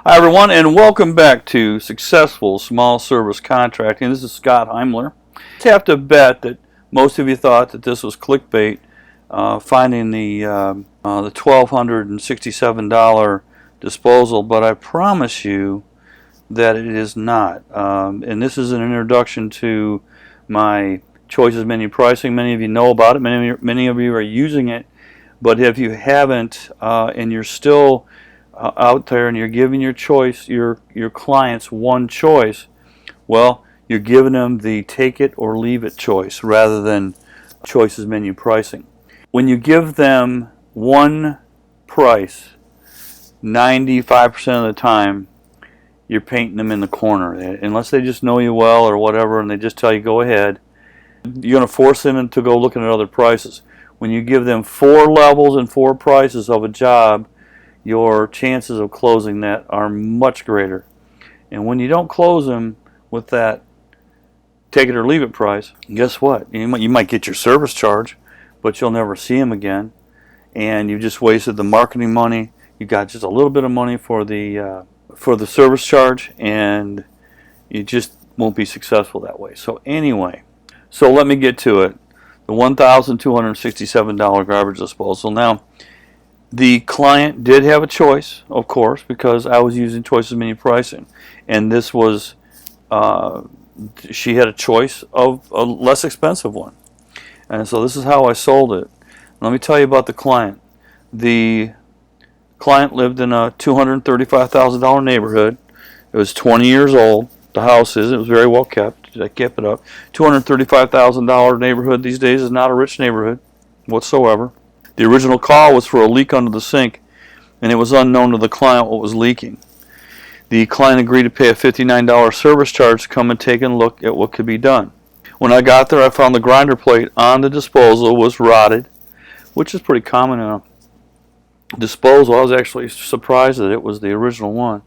Hi everyone, and welcome back to Successful Small Service Contracting. This is Scott Heimler. I have to bet that most of you thought that this was clickbait, finding the $1,267 disposal, but I promise you that it is not. And this is an introduction to my choices menu pricing. Many of you know about it. Many of you are using it, but if you haven't, and you're still out there and you're giving your clients one choice, well, you're giving them the take it or leave it choice rather than choices menu pricing. When you give them one price, 95% of the time you're painting them in the corner. Unless they just know you well or whatever and they just tell you go ahead, you're going to force them to go looking at other prices. When you give them 4 levels and 4 prices of a job, your chances of closing that are much greater. And when you don't close them with that take it or leave it price, guess what? You might get your service charge, but you'll never see them again, and you just wasted the marketing money. You got just a little bit of money for the service charge, and you just won't be successful that way. So anyway, let me get to it. The $1,267 garbage disposal. Now, the client did have a choice, of course, because I was using choices menu pricing, and this was she had a choice of a less expensive one, and so this is how I sold it. Let me tell you about the client. The client lived in a $235,000 neighborhood. It was 20 years old. The house is. It was very well kept. I kept it up. $235,000 neighborhood these days is not a rich neighborhood whatsoever. The original call was for a leak under the sink, and it was unknown to the client what was leaking. The client agreed to pay a $59 service charge to come and take a look at what could be done. When I got there, I found the grinder plate on the disposal was rotted, which is pretty common in a disposal. I was actually surprised that it was the original one,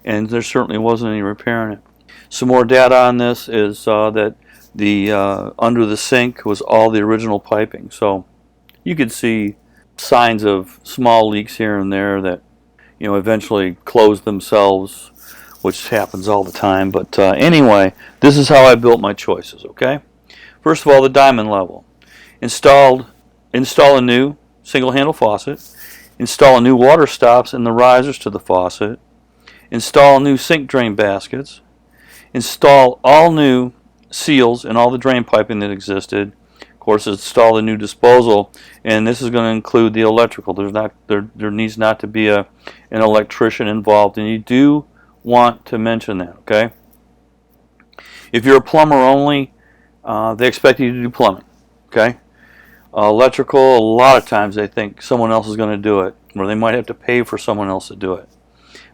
and there certainly wasn't any repairing it. Some more data on this is that the under the sink was all the original piping. So you could see signs of small leaks here and there that, eventually close themselves, which happens all the time. But anyway, this is how I built my choices, okay? First of all, the diamond level. Install a new single handle faucet. Install a new water stops and the risers to the faucet. Install new sink drain baskets. Install all new seals and all the drain piping that existed. Of course, install the new disposal, and this is going to include the electrical. There needs not to be an electrician involved, and you do want to mention that, okay? If you're a plumber only, they expect you to do plumbing, okay? Electrical, a lot of times they think someone else is going to do it, or they might have to pay for someone else to do it.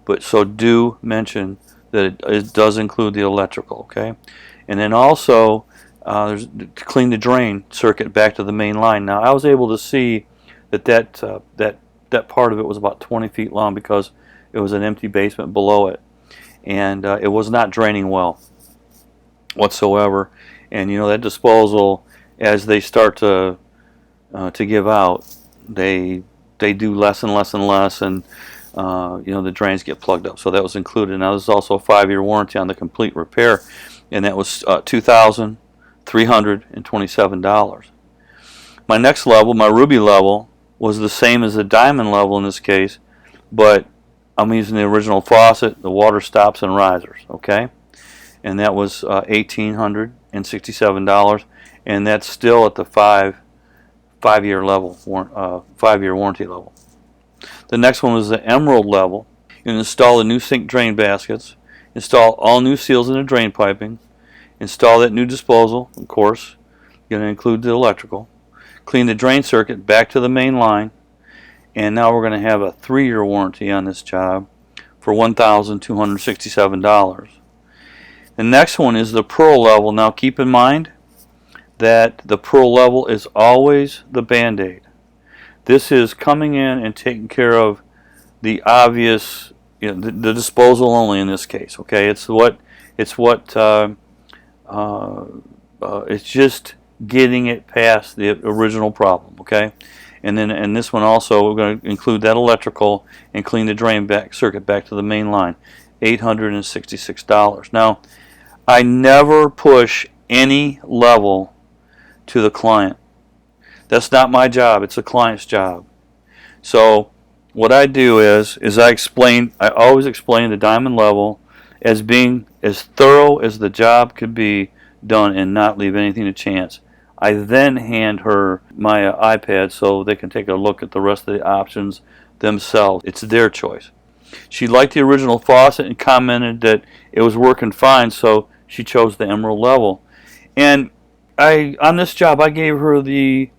But so do mention that it does include the electrical, okay? And then also, there's to clean the drain circuit back to the main line. Now, I was able to see that part of it was about 20 feet long because it was an empty basement below it, and it was not draining well whatsoever. And that disposal, as they start to give out, they do less and less and less, and the drains get plugged up. So that was included. Now, there's also a 5-year warranty on the complete repair, and that was $2,327. My next level, my ruby level, was the same as the diamond level in this case, but I'm using the original faucet, the water stops, and risers, okay? And that was $1,867, and that's still at the 5-year level, 5-year warranty level. The next one was the emerald level. You can install the new sink drain baskets, install all new seals in the drain piping, install that new disposal, of course, going to include the electrical, clean the drain circuit back to the main line, and now we're going to have a 3-year warranty on this job for $1,267. The next one is the pearl level. Now keep in mind that the pearl level is always the Band-Aid. This is coming in and taking care of the obvious, the disposal only in this case, okay? It's just getting it past the original problem, okay? and this one also, we're going to include that electrical and clean the drain circuit back to the main line. $866. Now, I never push any level to the client. That's not my job. It's the client's job. So what I do is I always explain the diamond level as being as thorough as the job could be done and not leave anything to chance. I then hand her my iPad so they can take a look at the rest of the options themselves. It's their choice. She liked the original faucet and commented that it was working fine, so she chose the emerald level. And on this job, I gave her the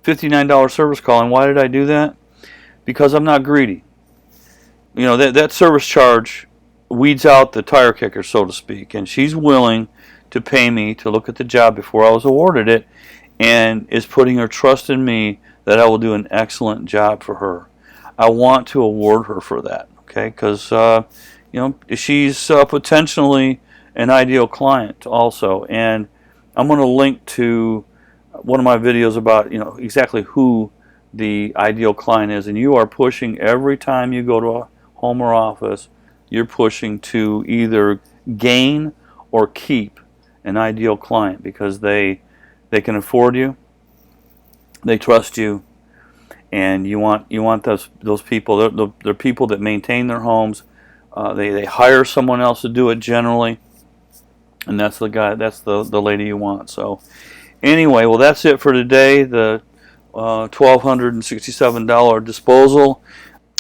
$59 service call. And why did I do that? Because I'm not greedy. You know, that service charge weeds out the tire kicker, so to speak. And she's willing to pay me to look at the job before I was awarded it, and is putting her trust in me that I will do an excellent job for her. I want to award her for that, okay? Because you know, she's potentially an ideal client also. And I'm going to link to one of my videos about, you know, exactly who the ideal client is. And you are pushing every time you go to a home or office, you're pushing to either gain or keep an ideal client, because they can afford you, they trust you, and you want those people. They're people that maintain their homes. They hire someone else to do it generally, and that's the guy, that's the lady you want. So anyway, well, that's it for today. The $1,267 disposal.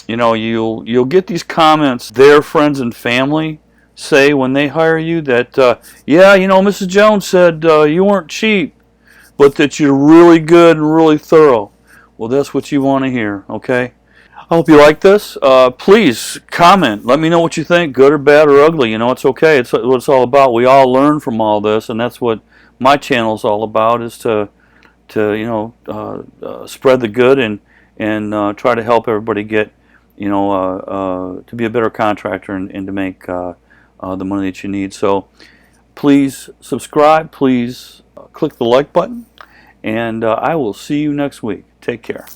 You know, you'll get these comments. Their friends and family say when they hire you that, yeah, you know, Mrs. Jones said you weren't cheap, but that you're really good and really thorough. Well, that's what you want to hear, okay? I hope you like this. Please comment. Let me know what you think, good or bad or ugly. You know, it's okay. It's what it's all about. We all learn from all this, and that's what my channel is all about, is to you know, spread the good and try to help everybody get, you know, to be a better contractor and to make the money that you need. So please subscribe, please click the like button, and I will see you next week. Take care.